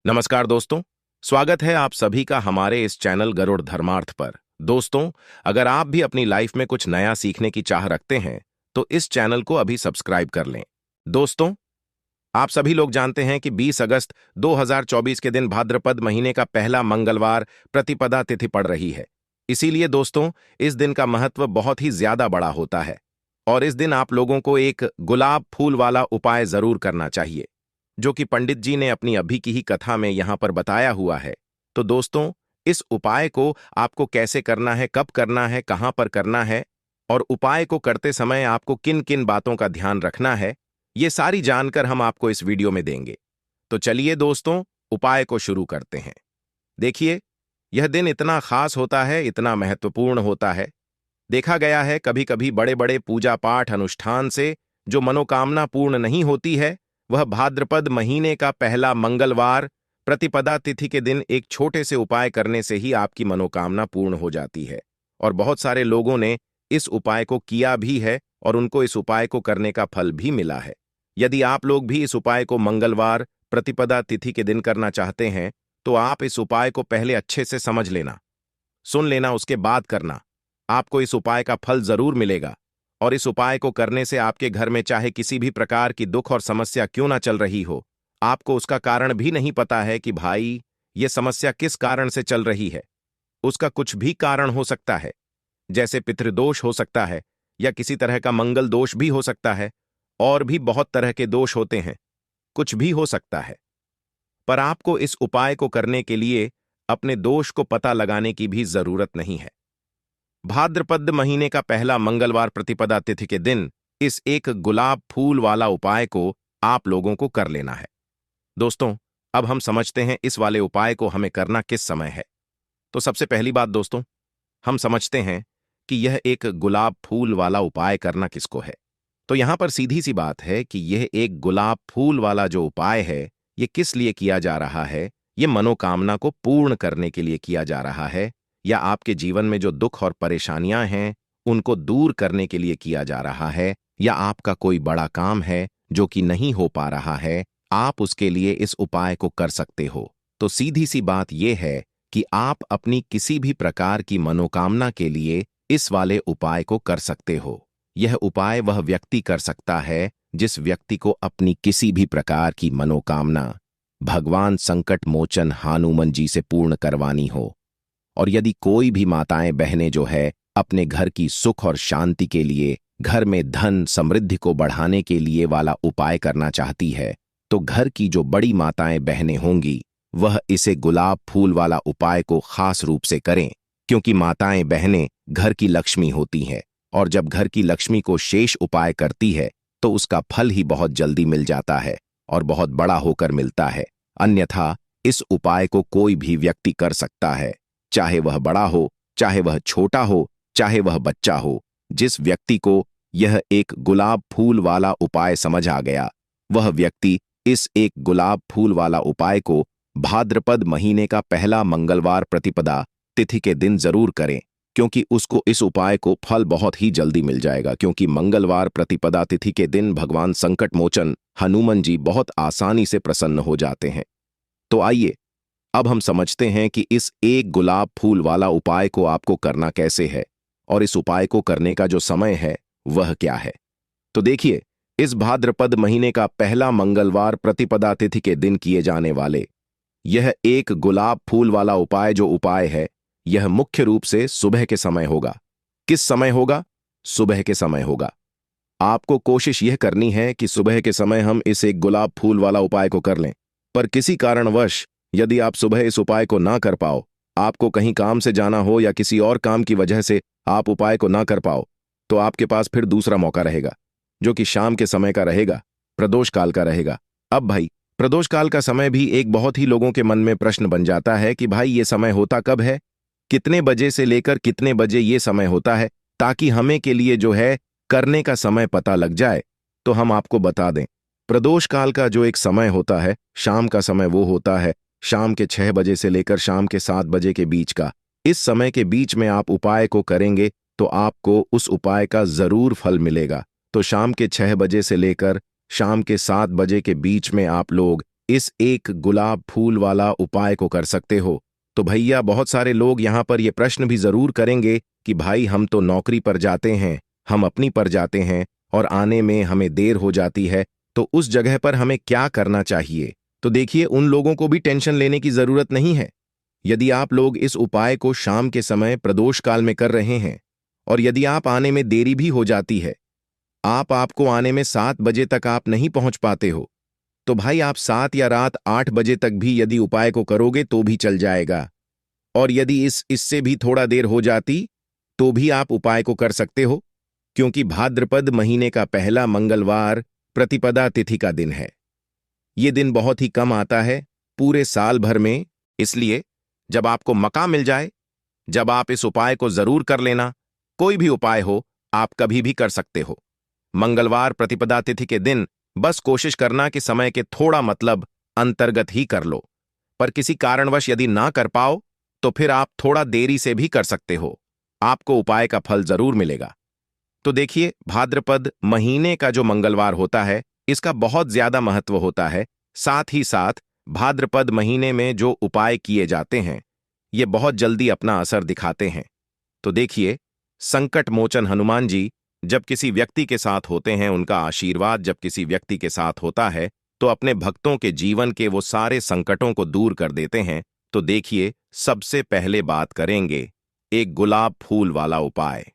नमस्कार दोस्तों। स्वागत है आप सभी का हमारे इस चैनल गरुड़ धर्मार्थ पर। दोस्तों, अगर आप भी अपनी लाइफ में कुछ नया सीखने की चाह रखते हैं तो इस चैनल को अभी सब्सक्राइब कर लें। दोस्तों, आप सभी लोग जानते हैं कि 20 अगस्त 2024 के दिन भाद्रपद महीने का पहला मंगलवार प्रतिपदा तिथि पड़ रही है। इसीलिए दोस्तों, इस दिन का महत्व बहुत ही ज्यादा बड़ा होता है और इस दिन आप लोगों को एक गुलाब फूल वाला उपाय जरूर करना चाहिए, जो कि पंडित जी ने अपनी अभी की ही कथा में यहां पर बताया हुआ है। तो दोस्तों, इस उपाय को आपको कैसे करना है, कब करना है, कहां पर करना है और उपाय को करते समय आपको किन किन बातों का ध्यान रखना है, ये सारी जानकर हम आपको इस वीडियो में देंगे। तो चलिए दोस्तों, उपाय को शुरू करते हैं। देखिए, यह दिन इतना खास होता है, इतना महत्वपूर्ण होता है। देखा गया है कभी कभी बड़े बड़े पूजा पाठ अनुष्ठान से जो मनोकामना पूर्ण नहीं होती है, वह भाद्रपद महीने का पहला मंगलवार प्रतिपदा तिथि के दिन एक छोटे से उपाय करने से ही आपकी मनोकामना पूर्ण हो जाती है। और बहुत सारे लोगों ने इस उपाय को किया भी है और उनको इस उपाय को करने का फल भी मिला है। यदि आप लोग भी इस उपाय को मंगलवार प्रतिपदा तिथि के दिन करना चाहते हैं तो आप इस उपाय को पहले अच्छे से समझ लेना, सुन लेना, उसके बाद करना। आपको इस उपाय का फल जरूर मिलेगा। और इस उपाय को करने से आपके घर में चाहे किसी भी प्रकार की दुख और समस्या क्यों ना चल रही हो, आपको उसका कारण भी नहीं पता है कि भाई ये समस्या किस कारण से चल रही है। उसका कुछ भी कारण हो सकता है, जैसे पितृदोष हो सकता है या किसी तरह का मंगल दोष भी हो सकता है, और भी बहुत तरह के दोष होते हैं, कुछ भी हो सकता है। पर आपको इस उपाय को करने के लिए अपने दोष को पता लगाने की भी जरूरत नहीं है। भाद्रपद महीने का पहला मंगलवार प्रतिपदा तिथि के दिन इस एक गुलाब फूल वाला उपाय को आप लोगों को कर लेना है। दोस्तों, अब हम समझते हैं इस वाले उपाय को हमें करना किस समय है। तो सबसे पहली बात दोस्तों, हम समझते हैं कि यह एक गुलाब फूल वाला उपाय करना किसको है। तो यहां पर सीधी सी बात है कि यह एक गुलाब फूल वाला जो उपाय है, यह किस लिए किया जा रहा है। यह मनोकामना को पूर्ण करने के लिए किया जा रहा है, या आपके जीवन में जो दुख और परेशानियां हैं उनको दूर करने के लिए किया जा रहा है, या आपका कोई बड़ा काम है जो कि नहीं हो पा रहा है, आप उसके लिए इस उपाय को कर सकते हो। तो सीधी सी बात यह है कि आप अपनी किसी भी प्रकार की मनोकामना के लिए इस वाले उपाय को कर सकते हो। यह उपाय वह व्यक्ति कर सकता है जिस व्यक्ति को अपनी किसी भी प्रकार की मनोकामना भगवान संकट मोचन हनुमान जी से पूर्ण करवानी हो। और यदि कोई भी माताएं बहनें जो है अपने घर की सुख और शांति के लिए, घर में धन समृद्धि को बढ़ाने के लिए वाला उपाय करना चाहती है, तो घर की जो बड़ी माताएं बहनें होंगी वह इसे गुलाब फूल वाला उपाय को खास रूप से करें, क्योंकि माताएं बहनें घर की लक्ष्मी होती हैं और जब घर की लक्ष्मी को शेष उपाय करती है तो उसका फल ही बहुत जल्दी मिल जाता है और बहुत बड़ा होकर मिलता है। अन्यथा इस उपाय को कोई भी व्यक्ति कर सकता है, चाहे वह बड़ा हो, चाहे वह छोटा हो, चाहे वह बच्चा हो। जिस व्यक्ति को यह एक गुलाब फूल वाला उपाय समझ आ गया, वह व्यक्ति इस एक गुलाब फूल वाला उपाय को भाद्रपद महीने का पहला मंगलवार प्रतिपदा तिथि के दिन जरूर करें, क्योंकि उसको इस उपाय को फल बहुत ही जल्दी मिल जाएगा। क्योंकि मंगलवार प्रतिपदा तिथि के दिन भगवान संकट मोचन हनुमान जी बहुत आसानी से प्रसन्न हो जाते हैं। तो आइए अब हम समझते हैं कि इस एक गुलाब फूल वाला उपाय को आपको करना कैसे है और इस उपाय को करने का जो समय है वह क्या है। तो देखिए, इस भाद्रपद महीने का पहला मंगलवार प्रतिपदा तिथि के दिन किए जाने वाले यह एक गुलाब फूल वाला उपाय जो उपाय है, यह मुख्य रूप से सुबह के समय होगा। किस समय होगा? सुबह के समय होगा। आपको कोशिश यह करनी है कि सुबह के समय हम इस एक गुलाब फूल वाला उपाय को कर लें। पर किसी कारणवश यदि आप सुबह इस उपाय को ना कर पाओ, आपको कहीं काम से जाना हो या किसी और काम की वजह से आप उपाय को ना कर पाओ, तो आपके पास फिर दूसरा मौका रहेगा, जो कि शाम के समय का रहेगा, प्रदोष काल का रहेगा। अब भाई, प्रदोष काल का समय भी एक बहुत ही लोगों के मन में प्रश्न बन जाता है कि भाई ये समय होता कब है, कितने बजे से लेकर कितने बजे ये समय होता है, ताकि हमें के लिए जो है करने का समय पता लग जाए। तो हम आपको बता दें, प्रदोष काल का जो एक समय होता है, शाम का समय, वो होता है शाम के 6 बजे से लेकर शाम के 7 बजे के बीच का। इस समय के बीच में आप उपाय को करेंगे तो आपको उस उपाय का जरूर फल मिलेगा। तो शाम के 6 बजे से लेकर शाम के 7 बजे के बीच में आप लोग इस एक गुलाब फूल वाला उपाय को कर सकते हो। तो भैया बहुत सारे लोग यहाँ पर ये प्रश्न भी जरूर करेंगे कि भाई हम तो नौकरी पर जाते हैं, हम अपनी पर जाते हैं और आने में हमें देर हो जाती है, तो उस जगह पर हमें क्या करना चाहिए। तो देखिए, उन लोगों को भी टेंशन लेने की जरूरत नहीं है। यदि आप लोग इस उपाय को शाम के समय प्रदोष काल में कर रहे हैं और यदि आप आने में देरी भी हो जाती है, आपको आने में 7 बजे तक आप नहीं पहुंच पाते हो, तो भाई आप 7 या रात 8 बजे तक भी यदि उपाय को करोगे तो भी चल जाएगा। और यदि इससे भी थोड़ा देर हो जाती तो भी आप उपाय को कर सकते हो, क्योंकि भाद्रपद महीने का पहला मंगलवार प्रतिपदा तिथि का दिन है। ये दिन बहुत ही कम आता है पूरे साल भर में, इसलिए जब आपको मौका मिल जाए, जब आप इस उपाय को जरूर कर लेना। कोई भी उपाय हो, आप कभी भी कर सकते हो। मंगलवार प्रतिपदा तिथि के दिन बस कोशिश करना कि समय के थोड़ा मतलब अंतर्गत ही कर लो, पर किसी कारणवश यदि ना कर पाओ तो फिर आप थोड़ा देरी से भी कर सकते हो, आपको उपाय का फल जरूर मिलेगा। तो देखिए, भाद्रपद महीने का जो मंगलवार होता है, इसका बहुत ज्यादा महत्व होता है। साथ ही साथ भाद्रपद महीने में जो उपाय किए जाते हैं, ये बहुत जल्दी अपना असर दिखाते हैं। तो देखिए, संकट मोचन हनुमान जी जब किसी व्यक्ति के साथ होते हैं, उनका आशीर्वाद जब किसी व्यक्ति के साथ होता है, तो अपने भक्तों के जीवन के वो सारे संकटों को दूर कर देते हैं। तो देखिए, सबसे पहले बात करेंगे एक गुलाब फूल वाला उपाय।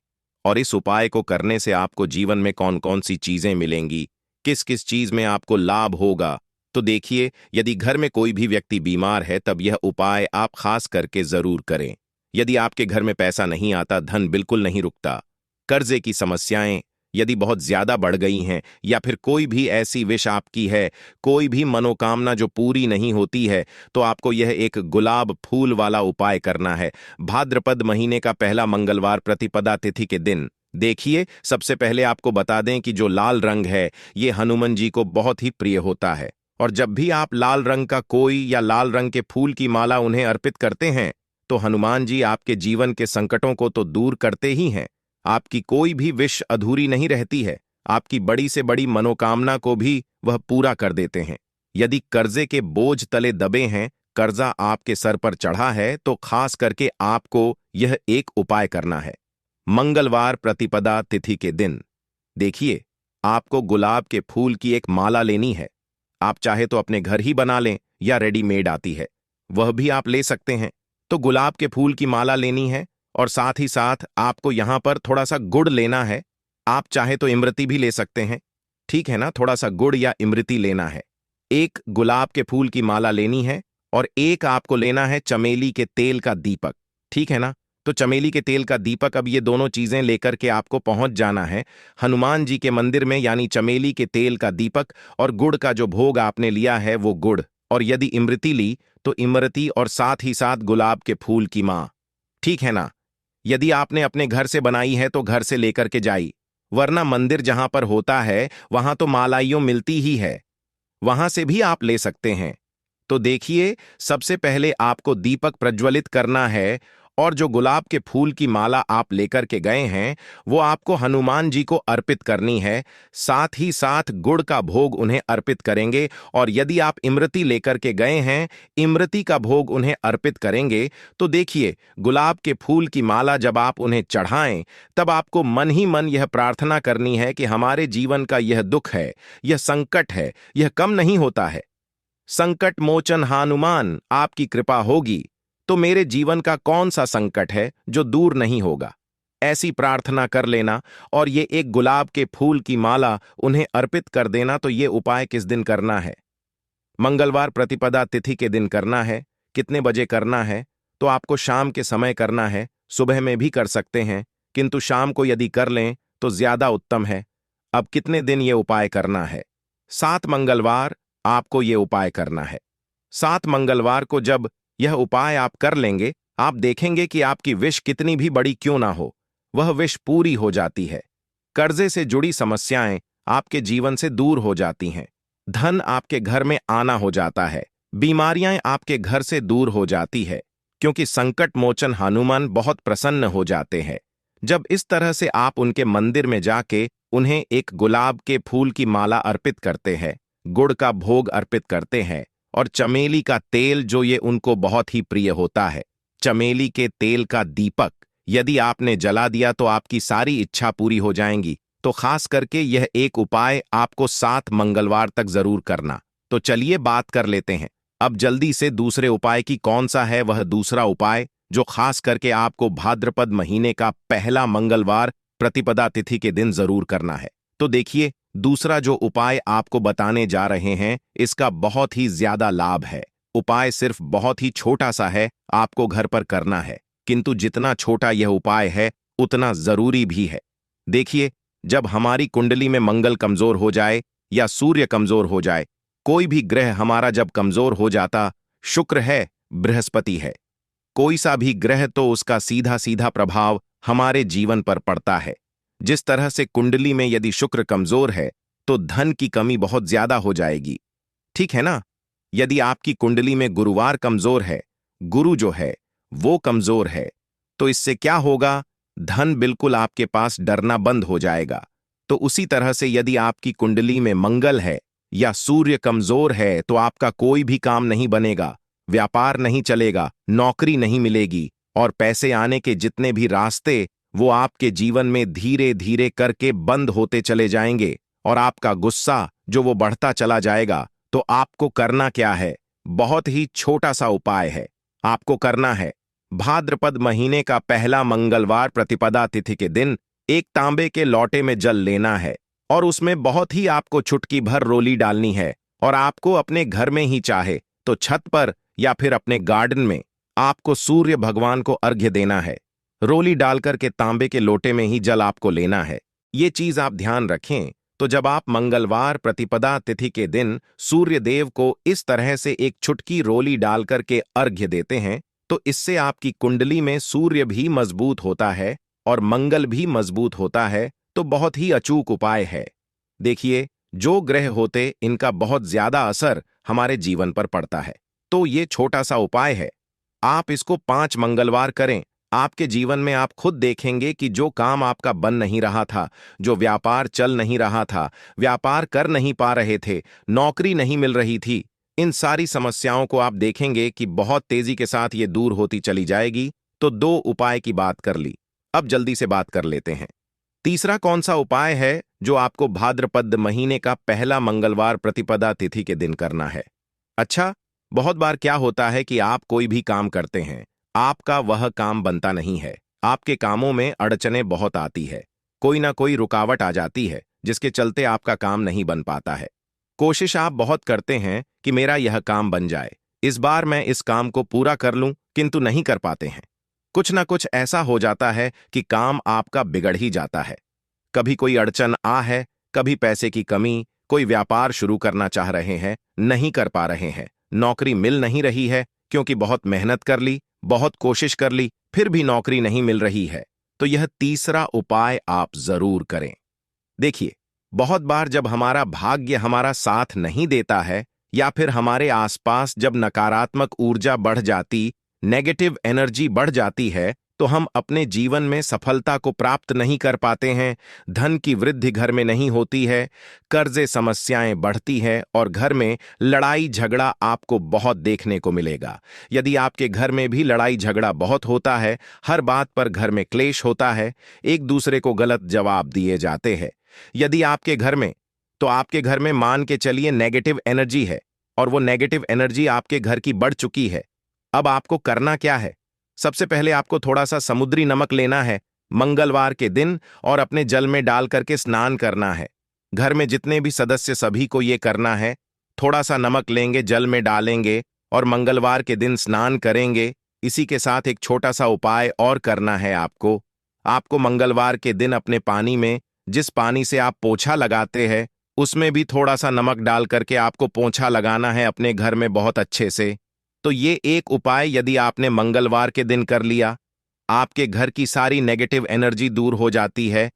और इस उपाय को करने से आपको जीवन में कौन कौन सी चीजें मिलेंगी, किस किस चीज में आपको लाभ होगा। तो देखिए, यदि घर में कोई भी व्यक्ति बीमार है, तब यह उपाय आप खास करके जरूर करें। यदि आपके घर में पैसा नहीं आता, धन बिल्कुल नहीं रुकता, कर्जे की समस्याएं यदि बहुत ज्यादा बढ़ गई हैं, या फिर कोई भी ऐसी विश आपकी है, कोई भी मनोकामना जो पूरी नहीं होती है, तो आपको यह एक गुलाब फूल वाला उपाय करना है भाद्रपद महीने का पहला मंगलवार प्रतिपदा तिथि के दिन। देखिए, सबसे पहले आपको बता दें कि जो लाल रंग है, ये हनुमान जी को बहुत ही प्रिय होता है। और जब भी आप लाल रंग का कोई या लाल रंग के फूल की माला उन्हें अर्पित करते हैं, तो हनुमान जी आपके जीवन के संकटों को तो दूर करते ही हैं, आपकी कोई भी विश अधूरी नहीं रहती है, आपकी बड़ी से बड़ी मनोकामना को भी वह पूरा कर देते हैं। यदि कर्जे के बोझ तले दबे हैं, कर्जा आपके सर पर चढ़ा है, तो खास करके आपको यह एक उपाय करना है मंगलवार प्रतिपदा तिथि के दिन। देखिए, आपको गुलाब के फूल की एक माला लेनी है। आप चाहे तो अपने घर ही बना लें, या रेडीमेड आती है, वह भी आप ले सकते हैं। तो गुलाब के फूल की माला लेनी है, और साथ ही साथ आपको यहां पर थोड़ा सा गुड़ लेना है। आप चाहे तो इमरती भी ले सकते हैं, ठीक है ना। थोड़ा सा गुड़ या इमरती लेना है। एक गुलाब के फूल की माला लेनी है, और एक आपको लेना है चमेली के तेल का दीपक, ठीक है ना। तो चमेली के तेल का दीपक, अब ये दोनों चीजें लेकर के आपको पहुंच जाना है हनुमान जी के मंदिर में, यानी चमेली के तेल का दीपक और गुड़ का जो भोग आपने लिया है वो गुड़, और यदि इमरती ली तो इमरती, और साथ ही साथ गुलाब के फूल की मां, ठीक है ना। यदि आपने अपने घर से बनाई है तो घर से लेकर के जाई, वरना मंदिर जहां पर होता है वहां तो मालाइयों मिलती ही है, वहां से भी आप ले सकते हैं। तो देखिए, सबसे पहले आपको दीपक प्रज्वलित करना है, और जो गुलाब के फूल की माला आप लेकर के गए हैं वो आपको हनुमान जी को अर्पित करनी है। साथ ही साथ गुड़ का भोग उन्हें अर्पित करेंगे, और यदि आप इमरती लेकर के गए हैं, इमरती का भोग उन्हें अर्पित करेंगे। तो देखिए, गुलाब के फूल की माला जब आप उन्हें चढ़ाएं, तब आपको मन ही मन यह प्रार्थना करनी है कि हमारे जीवन का यह दुख है, यह संकट है, यह कम नहीं होता है। संकट मोचन हनुमान, आपकी कृपा होगी तो मेरे जीवन का कौन सा संकट है जो दूर नहीं होगा। ऐसी प्रार्थना कर लेना, और ये एक गुलाब के फूल की माला उन्हें अर्पित कर देना। तो ये उपाय किस दिन करना है? मंगलवार प्रतिपदा तिथि के दिन करना है। कितने बजे करना है? तो आपको शाम के समय करना है। सुबह में भी कर सकते हैं, किंतु शाम को यदि कर लें तो ज्यादा उत्तम है। अब कितने दिन ये उपाय करना है? 7 मंगलवार आपको ये उपाय करना है। 7 मंगलवार को जब यह उपाय आप कर लेंगे, आप देखेंगे कि आपकी विश कितनी भी बड़ी क्यों ना हो, वह विश पूरी हो जाती है। कर्जे से जुड़ी समस्याएं आपके जीवन से दूर हो जाती हैं। धन आपके घर में आना हो जाता है। बीमारियां आपके घर से दूर हो जाती है, क्योंकि संकट मोचन हनुमान बहुत प्रसन्न हो जाते हैं। जब इस तरह से आप उनके मंदिर में जाके उन्हें एक गुलाब के फूल की माला अर्पित करते हैं, गुड़ का भोग अर्पित करते हैं, और चमेली का तेल जो ये उनको बहुत ही प्रिय होता है। चमेली के तेल का दीपक यदि आपने जला दिया तो आपकी सारी इच्छा पूरी हो जाएंगी। तो खास करके यह एक उपाय आपको 7 मंगलवार तक जरूर करना। तो चलिए बात कर लेते हैं अब जल्दी से दूसरे उपाय की। कौन सा है वह दूसरा उपाय जो खास करके आपको भाद्रपद महीने का पहला मंगलवार प्रतिपदा तिथि के दिन जरूर करना है? तो देखिए, दूसरा जो उपाय आपको बताने जा रहे हैं इसका बहुत ही ज्यादा लाभ है। उपाय सिर्फ बहुत ही छोटा सा है, आपको घर पर करना है, किंतु जितना छोटा यह उपाय है उतना जरूरी भी है। देखिए, जब हमारी कुंडली में मंगल कमजोर हो जाए या सूर्य कमजोर हो जाए, कोई भी ग्रह हमारा जब कमजोर हो जाता, शुक्र है, बृहस्पति है, कोई सा भी ग्रह, तो उसका सीधा सीधा प्रभाव हमारे जीवन पर पड़ता है। जिस तरह से कुंडली में यदि शुक्र कमजोर है तो धन की कमी बहुत ज्यादा हो जाएगी, ठीक है ना? यदि आपकी कुंडली में गुरुवार कमजोर है, गुरु जो है वो कमजोर है, तो इससे क्या होगा? धन बिल्कुल आपके पास डरना बंद हो जाएगा। तो उसी तरह से यदि आपकी कुंडली में मंगल है या सूर्य कमजोर है तो आपका कोई भी काम नहीं बनेगा, व्यापार नहीं चलेगा, नौकरी नहीं मिलेगी, और पैसे आने के जितने भी रास्ते वो आपके जीवन में धीरे धीरे करके बंद होते चले जाएंगे, और आपका गुस्सा जो वो बढ़ता चला जाएगा। तो आपको करना क्या है? बहुत ही छोटा सा उपाय है। आपको करना है, भाद्रपद महीने का पहला मंगलवार प्रतिपदा तिथि के दिन एक तांबे के लोटे में जल लेना है, और उसमें बहुत ही आपको चुटकी भर रोली डालनी है, और आपको अपने घर में ही चाहे तो छत पर या फिर अपने गार्डन में आपको सूर्य भगवान को अर्घ्य देना है। रोली डालकर के तांबे के लोटे में ही जल आपको लेना है। ये चीज आप ध्यान रखें। तो जब आप मंगलवार प्रतिपदा तिथि के दिन सूर्य देव को इस तरह से एक चुटकी रोली डालकर के अर्घ्य देते हैं, तो इससे आपकी कुंडली में सूर्य भी मजबूत होता है और मंगल भी मजबूत होता है। तो बहुत ही अचूक उपाय है। देखिए, जो ग्रह होते इनका बहुत ज्यादा असर हमारे जीवन पर पड़ता है। तो ये छोटा सा उपाय है, आप इसको 5 मंगलवार करें। आपके जीवन में आप खुद देखेंगे कि जो काम आपका बन नहीं रहा था, जो व्यापार चल नहीं रहा था, व्यापार कर नहीं पा रहे थे, नौकरी नहीं मिल रही थी, इन सारी समस्याओं को आप देखेंगे कि बहुत तेजी के साथ ये दूर होती चली जाएगी। तो 2 उपाय की बात कर ली, अब जल्दी से बात कर लेते हैं। तीसरा कौन सा उपाय है जो आपको भाद्रपद महीने का पहला मंगलवार प्रतिपदा तिथि के दिन करना है? अच्छा, बहुत बार क्या होता है कि आप कोई भी काम करते हैं, आपका वह काम बनता नहीं है, आपके कामों में अड़चनें बहुत आती है, कोई ना कोई रुकावट आ जाती है जिसके चलते आपका काम नहीं बन पाता है। कोशिश आप बहुत करते हैं कि मेरा यह काम बन जाए, इस बार मैं इस काम को पूरा कर लूं, किंतु नहीं कर पाते हैं। कुछ ना कुछ ऐसा हो जाता है कि काम आपका बिगड़ ही जाता है। कभी कोई अड़चन आ है, कभी पैसे की कमी, कोई व्यापार शुरू करना चाह रहे हैं, नहीं कर पा रहे हैं, नौकरी मिल नहीं रही है क्योंकि बहुत मेहनत कर ली, बहुत कोशिश कर ली, फिर भी नौकरी नहीं मिल रही है। तो यह तीसरा उपाय आप जरूर करें। देखिए, बहुत बार जब हमारा भाग्य हमारा साथ नहीं देता है या फिर हमारे आसपास जब नकारात्मक ऊर्जा बढ़ जाती, नेगेटिव एनर्जी बढ़ जाती है, तो हम अपने जीवन में सफलता को प्राप्त नहीं कर पाते हैं, धन की वृद्धि घर में नहीं होती है, कर्जे समस्याएं बढ़ती है और घर में लड़ाई झगड़ा आपको बहुत देखने को मिलेगा। यदि आपके घर में भी लड़ाई झगड़ा बहुत होता है, हर बात पर घर में क्लेश होता है, एक दूसरे को गलत जवाब दिए जाते हैं, यदि आपके घर में, तो आपके घर में मान के चलिए नेगेटिव एनर्जी है और वो नेगेटिव एनर्जी आपके घर की बढ़ चुकी है। अब आपको करना क्या है? सबसे पहले आपको थोड़ा सा समुद्री नमक लेना है मंगलवार के दिन और अपने जल में डाल करके स्नान करना है। घर में जितने भी सदस्य सभी को ये करना है। थोड़ा सा नमक लेंगे, जल में डालेंगे और मंगलवार के दिन स्नान करेंगे। इसी के साथ एक छोटा सा उपाय और करना है आपको। आपको मंगलवार के दिन अपने पानी में, जिस पानी से आप पोछा लगाते हैं, उसमें भी थोड़ा सा नमक डाल करके आपको पोछा लगाना है अपने घर में बहुत अच्छे से। तो ये एक उपाय यदि आपने मंगलवार के दिन कर लिया, आपके घर की सारी नेगेटिव एनर्जी दूर हो जाती है,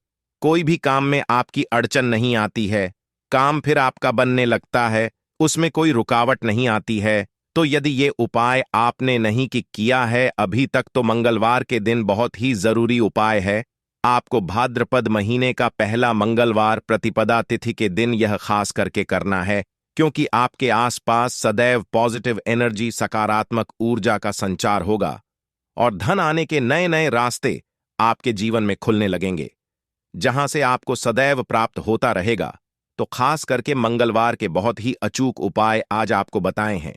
कोई भी काम में आपकी अड़चन नहीं आती है, काम फिर आपका बनने लगता है, उसमें कोई रुकावट नहीं आती है। तो यदि ये उपाय आपने नहीं किया है अभी तक, तो मंगलवार के दिन बहुत ही जरूरी उपाय है। आपको भाद्रपद महीने का पहला मंगलवार प्रतिपदा तिथि के दिन यह खास करके करना है। क्योंकि आपके आसपास सदैव पॉजिटिव एनर्जी, सकारात्मक ऊर्जा का संचार होगा और धन आने के नए नए रास्ते आपके जीवन में खुलने लगेंगे, जहां से आपको सदैव प्राप्त होता रहेगा। तो खास करके मंगलवार के बहुत ही अचूक उपाय आज आपको बताए हैं।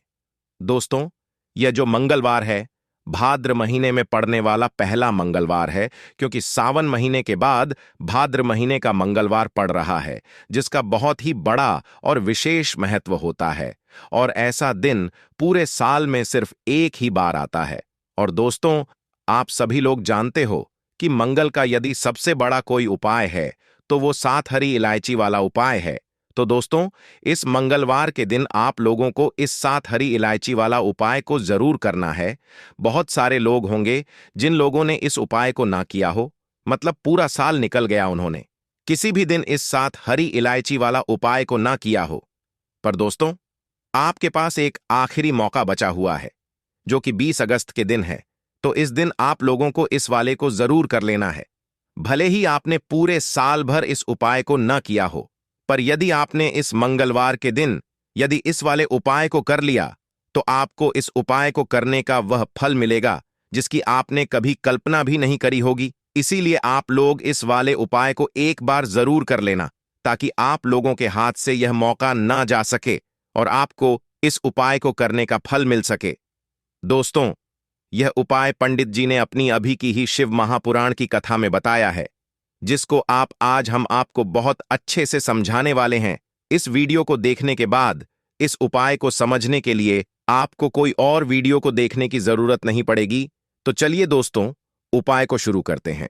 दोस्तों, यह जो मंगलवार है, भाद्र महीने में पड़ने वाला पहला मंगलवार है, क्योंकि सावन महीने के बाद भाद्र महीने का मंगलवार पड़ रहा है, जिसका बहुत ही बड़ा और विशेष महत्व होता है। और ऐसा दिन पूरे साल में सिर्फ एक ही बार आता है। और दोस्तों, आप सभी लोग जानते हो कि मंगल का यदि सबसे बड़ा कोई उपाय है तो वो 7 हरी इलायची वाला उपाय है। तो दोस्तों, इस मंगलवार के दिन आप लोगों को इस 7 हरी इलायची वाला उपाय को जरूर करना है। बहुत सारे लोग होंगे जिन लोगों ने इस उपाय को ना किया हो, मतलब पूरा साल निकल गया, उन्होंने किसी भी दिन इस 7 हरी इलायची वाला उपाय को ना किया हो। पर दोस्तों, आपके पास एक आखिरी मौका बचा हुआ है, जो कि 20 अगस्त के दिन है। तो इस दिन आप लोगों को इस वाले को जरूर कर लेना है। भले ही आपने पूरे साल भर इस उपाय को न किया हो, पर यदि आपने इस मंगलवार के दिन यदि इस वाले उपाय को कर लिया, तो आपको इस उपाय को करने का वह फल मिलेगा जिसकी आपने कभी कल्पना भी नहीं करी होगी। इसीलिए आप लोग इस वाले उपाय को एक बार जरूर कर लेना, ताकि आप लोगों के हाथ से यह मौका ना जा सके और आपको इस उपाय को करने का फल मिल सके। दोस्तों, यह उपाय पंडित जी ने अपनी अभी की ही शिव महापुराण की कथा में बताया है, जिसको आज हम आपको बहुत अच्छे से समझाने वाले हैं। इस वीडियो को देखने के बाद इस उपाय को समझने के लिए आपको कोई और वीडियो को देखने की जरूरत नहीं पड़ेगी। तो चलिए दोस्तों, उपाय को शुरू करते हैं।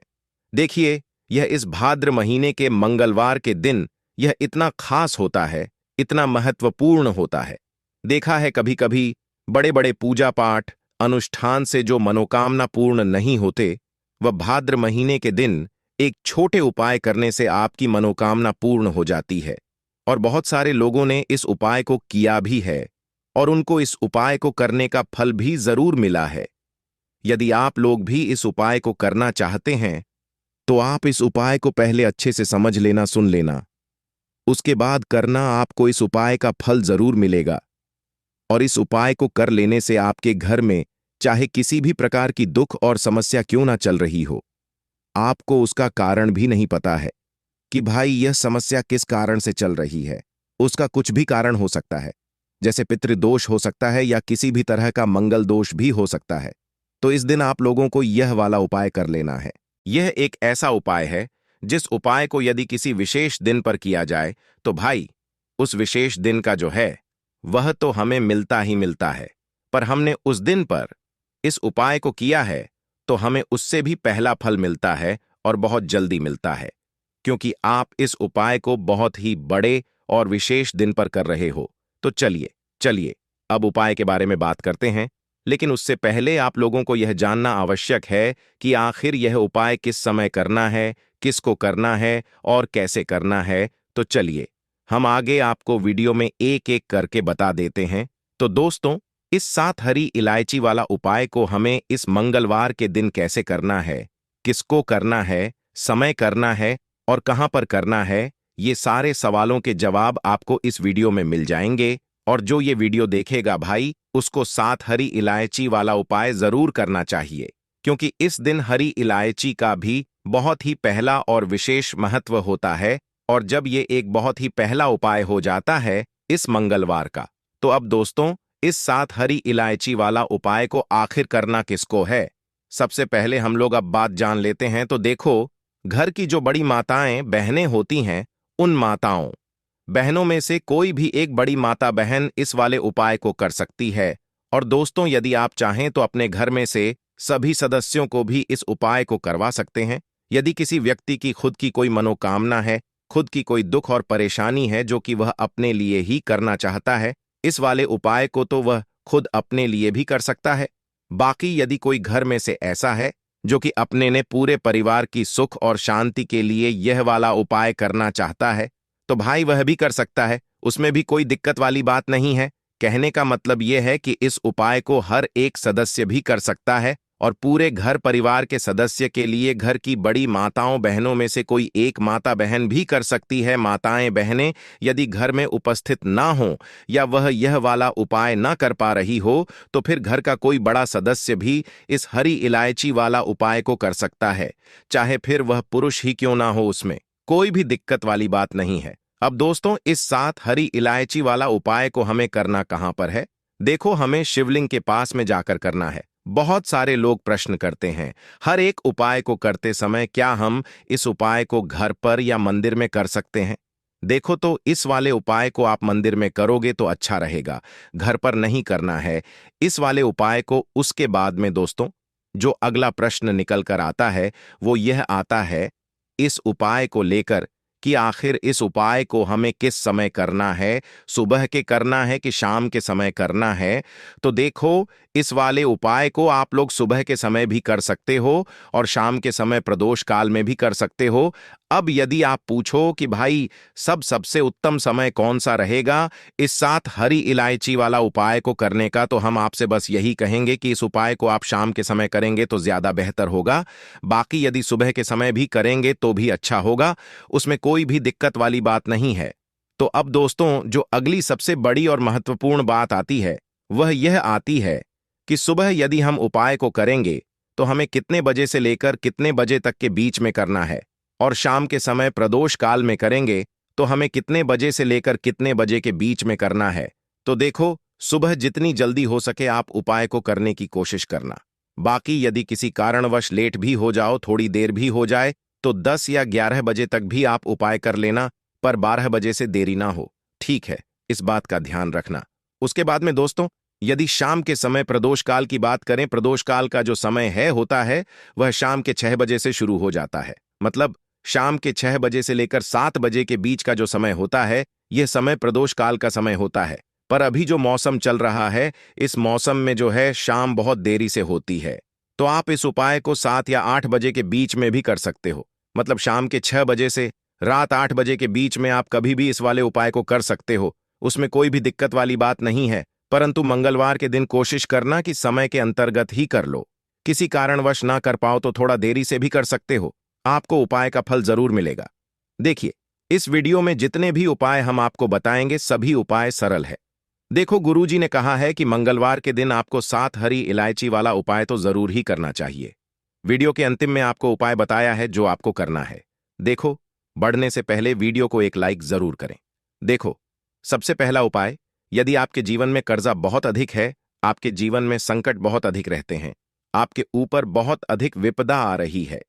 देखिए, यह इस भाद्र महीने के मंगलवार के दिन यह इतना खास होता है, इतना महत्वपूर्ण होता है। देखा है कभी कभी बड़े बड़े पूजा पाठ अनुष्ठान से जो मनोकामना पूर्ण नहीं होते, वह भाद्र महीने के दिन एक छोटे उपाय करने से आपकी मनोकामना पूर्ण हो जाती है। और बहुत सारे लोगों ने इस उपाय को किया भी है और उनको इस उपाय को करने का फल भी जरूर मिला है। यदि आप लोग भी इस उपाय को करना चाहते हैं, तो आप इस उपाय को पहले अच्छे से समझ लेना, सुन लेना, उसके बाद करना। आपको इस उपाय का फल जरूर मिलेगा। और इस उपाय को कर लेने से आपके घर में चाहे किसी भी प्रकार की दुख और समस्या क्यों ना चल रही हो, आपको उसका कारण भी नहीं पता है कि भाई यह समस्या किस कारण से चल रही है। उसका कुछ भी कारण हो सकता है, जैसे पितृदोष हो सकता है या किसी भी तरह का मंगल दोष भी हो सकता है। तो इस दिन आप लोगों को यह वाला उपाय कर लेना है। यह एक ऐसा उपाय है जिस उपाय को यदि किसी विशेष दिन पर किया जाए, तो भाई उस विशेष दिन का जो है वह तो हमें मिलता ही मिलता है। पर हमने उस दिन पर इस उपाय को किया है तो हमें उससे भी पहला फल मिलता है और बहुत जल्दी मिलता है, क्योंकि आप इस उपाय को बहुत ही बड़े और विशेष दिन पर कर रहे हो। तो चलिए चलिए अब उपाय के बारे में बात करते हैं। लेकिन उससे पहले आप लोगों को यह जानना आवश्यक है कि आखिर यह उपाय किस समय करना है, किसको करना है और कैसे करना है। तो चलिए हम आगे आपको वीडियो में एक एक करके बता देते हैं। तो दोस्तों, इस 7 हरी इलायची वाला उपाय को हमें इस मंगलवार के दिन कैसे करना है, किसको करना है, समय करना है और कहां पर करना है, ये सारे सवालों के जवाब आपको इस वीडियो में मिल जाएंगे। और जो ये वीडियो देखेगा भाई, उसको 7 हरी इलायची वाला उपाय जरूर करना चाहिए, क्योंकि इस दिन हरी इलायची का भी बहुत ही पहला और विशेष महत्व होता है। और जब ये एक बहुत ही पहला उपाय हो जाता है इस मंगलवार का, तो अब दोस्तों, इस 7 हरी इलायची वाला उपाय को आखिर करना किसको है, सबसे पहले हम लोग अब बात जान लेते हैं। तो देखो, घर की जो बड़ी माताएं बहनें होती हैं, उन माताओं बहनों में से कोई भी एक बड़ी माता बहन इस वाले उपाय को कर सकती है। और दोस्तों, यदि आप चाहें तो अपने घर में से सभी सदस्यों को भी इस उपाय को करवा सकते हैं। यदि किसी व्यक्ति की खुद की कोई मनोकामना है, खुद की कोई दुख और परेशानी है जो कि वह अपने लिए ही करना चाहता है, इस वाले उपाय को तो वह खुद अपने लिए भी कर सकता है। बाकी यदि कोई घर में से ऐसा है जो कि अपने ने पूरे परिवार की सुख और शांति के लिए यह वाला उपाय करना चाहता है, तो भाई वह भी कर सकता है। उसमें भी कोई दिक्कत वाली बात नहीं है। कहने का मतलब यह है कि इस उपाय को हर एक सदस्य भी कर सकता है और पूरे घर परिवार के सदस्य के लिए घर की बड़ी माताओं बहनों में से कोई एक माता बहन भी कर सकती है। माताएं बहनें यदि घर में उपस्थित ना हो या वह यह वाला उपाय ना कर पा रही हो तो फिर घर का कोई बड़ा सदस्य भी इस हरी इलायची वाला उपाय को कर सकता है, चाहे फिर वह पुरुष ही क्यों ना हो। उसमें कोई भी दिक्कत वाली बात नहीं है। अब दोस्तों, इस साथ हरी इलायची वाला उपाय को हमें करना कहां पर है? देखो, हमें शिवलिंग के पास में जाकर करना है। बहुत सारे लोग प्रश्न करते हैं, हर एक उपाय को करते समय क्या हम इस उपाय को घर पर या मंदिर में कर सकते हैं? देखो, तो इस वाले उपाय को आप मंदिर में करोगे तो अच्छा रहेगा, घर पर नहीं करना है इस वाले उपाय को। उसके बाद में दोस्तों, जो अगला प्रश्न निकल कर आता है वो यह आता है इस उपाय को लेकर कि आखिर इस उपाय को हमें किस समय करना है, सुबह के करना है कि शाम के समय करना है? तो देखो, इस वाले उपाय को आप लोग सुबह के समय भी कर सकते हो और शाम के समय प्रदोष काल में भी कर सकते हो। अब यदि आप पूछो कि भाई सबसे उत्तम समय कौन सा रहेगा इस साथ हरी इलायची वाला उपाय को करने का, तो हम आपसे बस यही कहेंगे कि इस उपाय को आप शाम के समय करेंगे तो ज्यादा बेहतर होगा। बाकी यदि सुबह के समय भी करेंगे तो भी अच्छा होगा, उसमें कोई भी दिक्कत वाली बात नहीं है। तो अब दोस्तों, जो अगली सबसे बड़ी और महत्वपूर्ण बात आती है वह यह आती है कि सुबह यदि हम उपाय को करेंगे तो हमें कितने बजे से लेकर कितने बजे तक के बीच में करना है, और शाम के समय प्रदोष काल में करेंगे तो हमें कितने बजे से लेकर कितने बजे के बीच में करना है। तो देखो, सुबह जितनी जल्दी हो सके आप उपाय को करने की कोशिश करना। बाकी यदि किसी कारणवश लेट भी हो जाओ, थोड़ी देर भी हो जाए, तो 10 या 11 बजे तक भी आप उपाय कर लेना, पर 12 बजे से देरी ना हो, ठीक है? इस बात का ध्यान रखना। उसके बाद में दोस्तों, यदि शाम के समय प्रदोष काल की बात करें, प्रदोष काल का जो समय है होता है वह शाम के 6 बजे से शुरू हो जाता है। मतलब शाम के 6 बजे से लेकर 7 बजे के बीच का जो समय होता है यह समय प्रदोष काल का समय होता है। पर अभी जो मौसम चल रहा है, इस मौसम में जो है शाम बहुत देरी से होती है, तो आप इस उपाय को 7 या 8 बजे के बीच में भी कर सकते हो। मतलब शाम के 6 बजे से रात 8 बजे के बीच में आप कभी भी इस वाले उपाय को कर सकते हो, उसमें कोई भी दिक्कत वाली बात नहीं है। परंतु मंगलवार के दिन कोशिश करना कि समय के अंतर्गत ही कर लो। किसी कारणवश ना कर पाओ तो थोड़ा देरी से भी कर सकते हो, आपको उपाय का फल जरूर मिलेगा। देखिए, इस वीडियो में जितने भी उपाय हम आपको बताएंगे सभी उपाय सरल है। देखो, गुरुजी ने कहा है कि मंगलवार के दिन आपको 7 हरी इलायची वाला उपाय तो जरूर ही करना चाहिए। वीडियो के अंतिम में आपको उपाय बताया है जो आपको करना है। देखो, बढ़ने से पहले वीडियो को एक लाइक जरूर करें। देखो, सबसे पहला उपाय, यदि आपके जीवन में कर्जा बहुत अधिक है, आपके जीवन में संकट बहुत अधिक रहते हैं, आपके ऊपर बहुत अधिक विपदा आ रही है,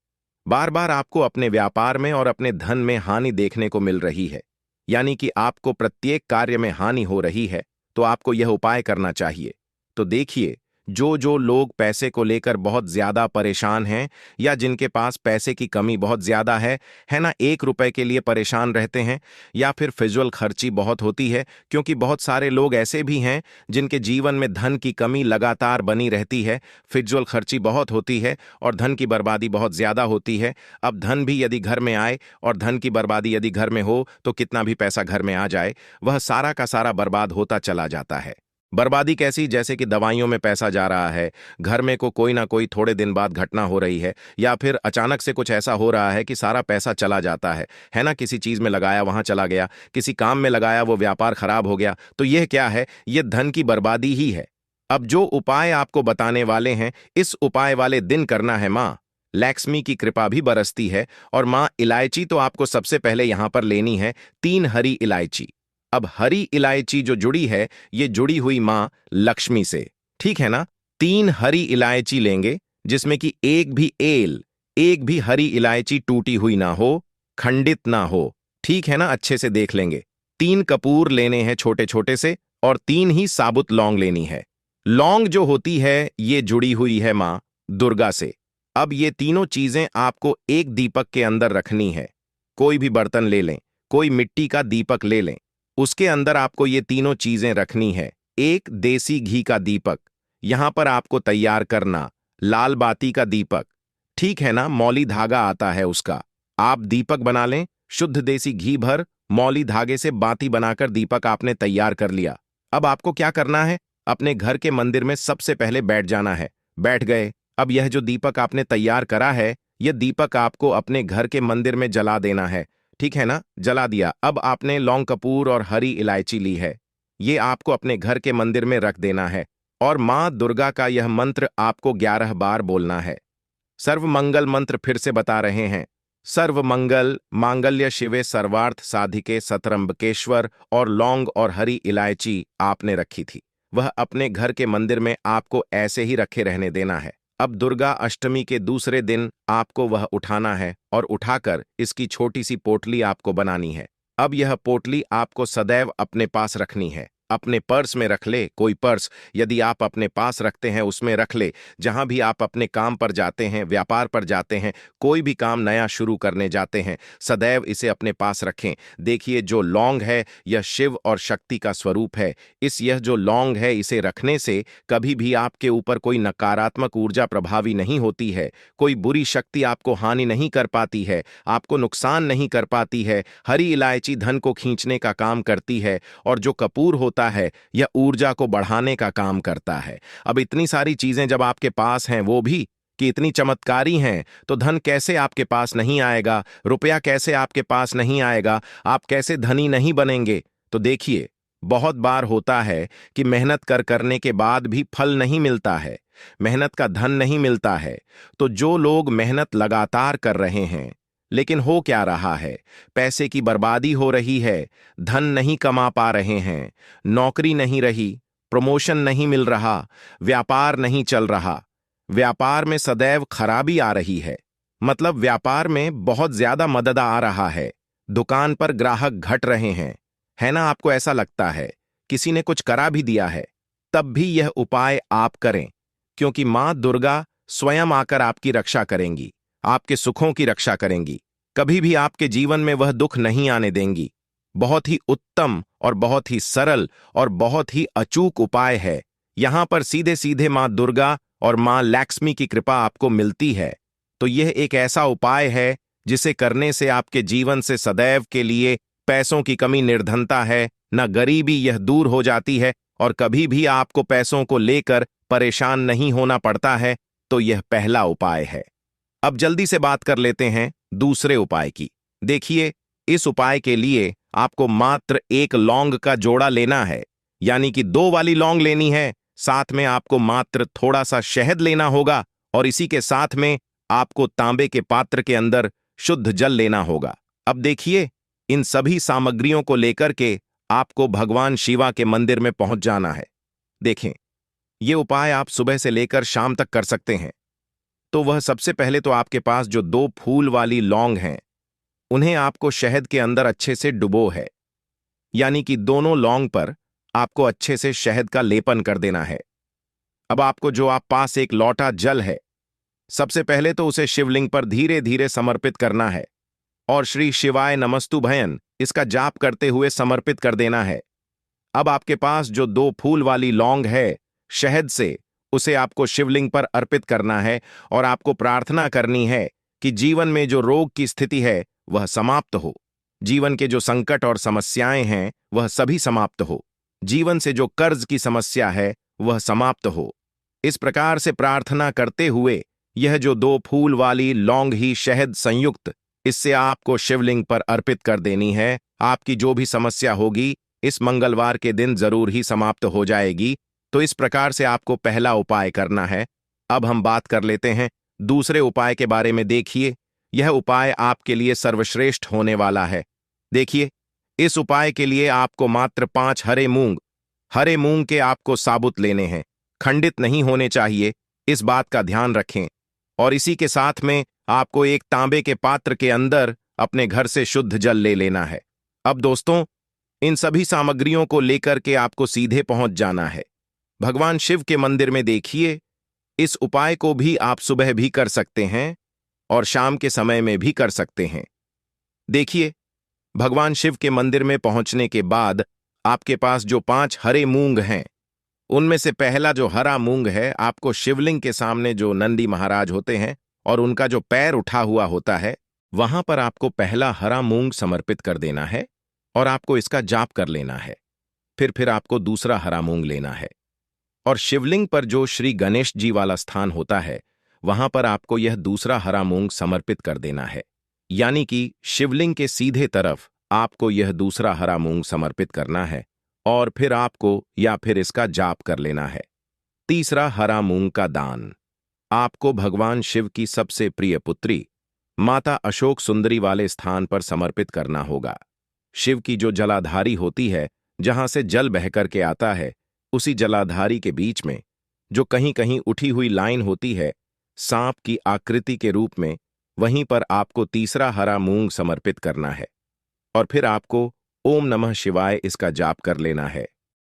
बार बार आपको अपने व्यापार में और अपने धन में हानि देखने को मिल रही है, यानी कि आपको प्रत्येक कार्य में हानि हो रही है, तो आपको यह उपाय करना चाहिए। तो देखिए, जो लोग पैसे को लेकर बहुत ज्यादा परेशान हैं या जिनके पास पैसे की कमी बहुत ज्यादा है ना, 1 रुपए के लिए परेशान रहते हैं, या फिर फिजूल खर्ची बहुत होती है, क्योंकि बहुत सारे लोग ऐसे भी हैं जिनके जीवन में धन की कमी लगातार बनी रहती है, फिजूल खर्ची बहुत होती है और धन की बर्बादी बहुत ज्यादा होती है। अब धन भी यदि घर में आए और धन की बर्बादी यदि घर में हो तो कितना भी पैसा घर में आ जाए वह सारा का सारा बर्बाद होता चला जाता है। बर्बादी कैसी? जैसे कि दवाइयों में पैसा जा रहा है, घर में को कोई ना कोई थोड़े दिन बाद घटना हो रही है, या फिर अचानक से कुछ ऐसा हो रहा है कि सारा पैसा चला जाता है ना? किसी चीज में लगाया वहां चला गया, किसी काम में लगाया वो व्यापार खराब हो गया, तो यह क्या है? यह धन की बर्बादी ही है। अब जो उपाय आपको बताने वाले हैं, इस उपाय वाले दिन करना है, माँ लक्ष्मी की कृपा भी बरसती है। और माँ इलायची तो आपको सबसे पहले यहां पर लेनी है 3 हरी इलायची। अब हरी इलायची जो जुड़ी है ये जुड़ी हुई मां लक्ष्मी से, ठीक है ना? 3 हरी इलायची लेंगे जिसमें कि एक भी हरी इलायची टूटी हुई ना हो, खंडित ना हो, ठीक है ना? अच्छे से देख लेंगे। 3 कपूर लेने हैं छोटे छोटे से, और 3 ही साबुत लौंग लेनी है। लौंग जो होती है ये जुड़ी हुई है मां दुर्गा से। अब ये तीनों चीजें आपको एक दीपक के अंदर रखनी है। कोई भी बर्तन ले लें, कोई मिट्टी का दीपक ले लें, उसके अंदर आपको ये तीनों चीजें रखनी है। एक देसी घी का दीपक यहां पर आपको तैयार करना, लाल बाती का दीपक, ठीक है ना? मौली धागा आता है उसका, आप दीपक बना लें। शुद्ध देसी घी भर मौली धागे से बाती बनाकर दीपक आपने तैयार कर लिया। अब आपको क्या करना है? अपने घर के मंदिर में सबसे पहले बैठ जाना है। बैठ गए, अब यह जो दीपक आपने तैयार करा है, यह दीपक आपको अपने घर के मंदिर में जला देना है। ठीक है ना? जला दिया। अब आपने लौंग कपूर और हरी इलायची ली है। ये आपको अपने घर के मंदिर में रख देना है और माँ दुर्गा का यह मंत्र आपको 11 बार बोलना है। सर्वमंगल मंत्र फिर से बता रहे हैं। सर्वमंगल मांगल्य शिवे सर्वार्थ साधिके सतरंबकेश्वर। और लौंग और हरी इलायची आपने रखी थी, वह अपने घर के मंदिर में आपको ऐसे ही रखे रहने देना है। अब दुर्गा अष्टमी के दूसरे दिन आपको वह उठाना है और उठाकर इसकी छोटी सी पोटली आपको बनानी है। अब यह पोटली आपको सदैव अपने पास रखनी है। अपने पर्स में रख ले, कोई पर्स यदि आप अपने पास रखते हैं उसमें रख ले। जहां भी आप अपने काम पर जाते हैं, व्यापार पर जाते हैं, कोई भी काम नया शुरू करने जाते हैं, सदैव इसे अपने पास रखें। देखिए, जो लौंग है यह शिव और शक्ति का स्वरूप है। यह जो लौंग है इसे रखने से कभी भी आपके ऊपर कोई नकारात्मक ऊर्जा प्रभावी नहीं होती है, कोई बुरी शक्ति आपको हानि नहीं कर पाती है, आपको नुकसान नहीं कर पाती है। हरी इलायची धन को खींचने का काम करती है और जो कपूर होता है यह ऊर्जा को बढ़ाने का काम करता है। अब इतनी सारी चीजें जब आपके पास हैं, वो भी कि इतनी चमत्कारी हैं, तो धन कैसे आपके पास नहीं आएगा, रुपया कैसे आपके पास नहीं आएगा, आप कैसे धनी नहीं बनेंगे? तो देखिए, बहुत बार होता है कि मेहनत करने के बाद भी फल नहीं मिलता है, मेहनत का धन नहीं मिलता है। तो जो लोग मेहनत लगातार कर रहे हैं लेकिन हो क्या रहा है, पैसे की बर्बादी हो रही है, धन नहीं कमा पा रहे हैं, नौकरी नहीं रही, प्रमोशन नहीं मिल रहा, व्यापार नहीं चल रहा, व्यापार में सदैव खराबी आ रही है, मतलब व्यापार में बहुत ज्यादा मदद आ रहा है, दुकान पर ग्राहक घट रहे हैं, है ना? आपको ऐसा लगता है किसी ने कुछ करा भी दिया है, तब भी यह उपाय आप करें, क्योंकि मां दुर्गा स्वयं आकर आपकी रक्षा करेंगी, आपके सुखों की रक्षा करेंगी, कभी भी आपके जीवन में वह दुख नहीं आने देंगी। बहुत ही उत्तम और बहुत ही सरल और बहुत ही अचूक उपाय है। यहां पर सीधे सीधे मां दुर्गा और मां लक्ष्मी की कृपा आपको मिलती है। तो यह एक ऐसा उपाय है जिसे करने से आपके जीवन से सदैव के लिए पैसों की कमी, निर्धनता है न गरीबी, यह दूर हो जाती है और कभी भी आपको पैसों को लेकर परेशान नहीं होना पड़ता है। तो यह पहला उपाय है। अब जल्दी से बात कर लेते हैं दूसरे उपाय की। देखिए, इस उपाय के लिए आपको मात्र एक लौंग का जोड़ा लेना है, यानी कि 2 वाली लौंग लेनी है। साथ में आपको मात्र थोड़ा सा शहद लेना होगा और इसी के साथ में आपको तांबे के पात्र के अंदर शुद्ध जल लेना होगा। अब देखिए, इन सभी सामग्रियों को लेकर के आपको भगवान शिवा के मंदिर में पहुंच जाना है। देखें, ये उपाय आप सुबह से लेकर शाम तक कर सकते हैं। तो वह सबसे पहले तो आपके पास जो 2 फूल वाली लौंग हैं, उन्हें आपको शहद के अंदर अच्छे से डुबो है, यानी कि दोनों लौंग पर आपको अच्छे से शहद का लेपन कर देना है। अब आपको जो आप पास एक लौटा जल है, सबसे पहले तो उसे शिवलिंग पर धीरे धीरे समर्पित करना है और श्री शिवाय नमस्तुभयन इसका जाप करते हुए समर्पित कर देना है। अब आपके पास जो 2 फूल वाली लौंग है शहद से, उसे आपको शिवलिंग पर अर्पित करना है और आपको प्रार्थना करनी है कि जीवन में जो रोग की स्थिति है वह समाप्त हो, जीवन के जो संकट और समस्याएं हैं वह सभी समाप्त हो, जीवन से जो कर्ज की समस्या है वह समाप्त हो। इस प्रकार से प्रार्थना करते हुए यह जो 2 फूल वाली लौंग ही शहद संयुक्त, इससे आपको शिवलिंग पर अर्पित कर देनी है। आपकी जो भी समस्या होगी इस मंगलवार के दिन जरूर ही समाप्त हो जाएगी। तो इस प्रकार से आपको पहला उपाय करना है। अब हम बात कर लेते हैं दूसरे उपाय के बारे में। देखिए, यह उपाय आपके लिए सर्वश्रेष्ठ होने वाला है। देखिए, इस उपाय के लिए आपको मात्र 5 हरे मूंग के आपको साबुत लेने हैं, खंडित नहीं होने चाहिए, इस बात का ध्यान रखें। और इसी के साथ में आपको एक तांबे के पात्र के अंदर अपने घर से शुद्ध जल ले लेना है। अब दोस्तों, इन सभी सामग्रियों को लेकर के आपको सीधे पहुंच जाना है भगवान शिव के मंदिर में। देखिए, इस उपाय को भी आप सुबह भी कर सकते हैं और शाम के समय में भी कर सकते हैं। देखिए, भगवान शिव के मंदिर में पहुंचने के बाद आपके पास जो 5 हरे मूंग हैं, उनमें से पहला जो हरा मूंग है, आपको शिवलिंग के सामने जो नंदी महाराज होते हैं और उनका जो पैर उठा हुआ होता है, वहां पर आपको पहला हरा मूंग समर्पित कर देना है और आपको इसका जाप कर लेना है। फिर आपको दूसरा हरा मूंग लेना है और शिवलिंग पर जो श्री गणेश जी वाला स्थान होता है, वहां पर आपको यह दूसरा हरा मूंग समर्पित कर देना है। यानी कि शिवलिंग के सीधे तरफ आपको यह दूसरा हरा मूंग समर्पित करना है और फिर आपको या फिर इसका जाप कर लेना है। तीसरा, हरा मूंग का दान। आपको भगवान शिव की सबसे प्रिय पुत्री माता अशोक सुंदरी वाले स्थान पर समर्पित करना होगा। शिव की जो जलाधारी होती है, जहां से जल बहकर के आता है, उसी जलाधारी के बीच में जो कहीं कहीं उठी हुई लाइन होती है सांप की आकृति के रूप में, वहीं पर आपको तीसरा हरा मूंग समर्पित करना है और फिर आपको ओम नमः शिवाय इसका जाप कर लेना है।